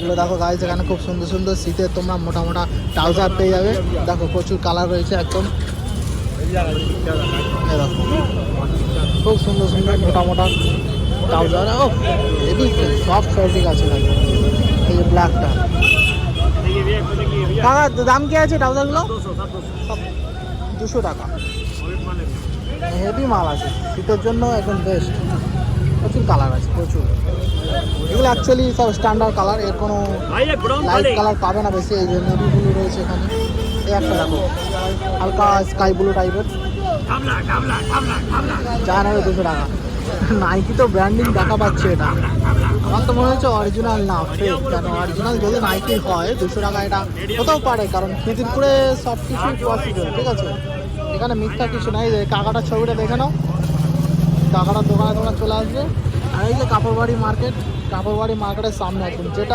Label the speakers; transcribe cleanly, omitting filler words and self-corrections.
Speaker 1: এগুলো দেখো গাইজ, এখানে খুব সুন্দর সুন্দর শীতের তোমরা মোটা মোটা ট্রাউজার পেয়ে যাবে। দেখো প্রচুর কালার রয়েছে একদম। এই দেখো খুব সুন্দর সুন্দর মোটা মোটা ট্রাউজার। ও হেভি সব ফ্যাব্রিক আছে দেখো। এই যে ব্ল্যাকটা, কাকা দাম কি আছে ট্রাউজারগুলো? 200 টাকা। হেভি মাল আছে শীতের জন্য একদম বেস্ট। প্রচুর কালার আছে প্রচুর। এগুলো অ্যাকচুয়ালি সব স্ট্যান্ডার্ড কালার, এর কোনো লাইট কালার পাবে না বেশি। এই যে নেভি ব্লু রয়েছে এখানে, এই একটা দেখো হালকা স্কাই ব্লু টাইপের, যা নেবে 200 টাকা। নাইকি তো ব্র্যান্ডিং দেখা পাচ্ছে এটা। আমার তো মনে হচ্ছে অরিজিনাল না ফেক, কেন অরিজিনাল যদি নাইকির হয় 200 টাকা এটা হতেও পারে, কারণ খিদিরপুরে সব কিছুই পসিবল, ঠিক আছে? এখানে মিথ্যা কিছু নাই। যে কাকাটার ছবিটা দেখে নাও, কাকাটার দোকানে তোমরা চলে আসবে। আর এই যে কাপড়বাড়ি মার্কেট, কাপড়বাড়ি মার্কেটের সামনে একদম, যেটা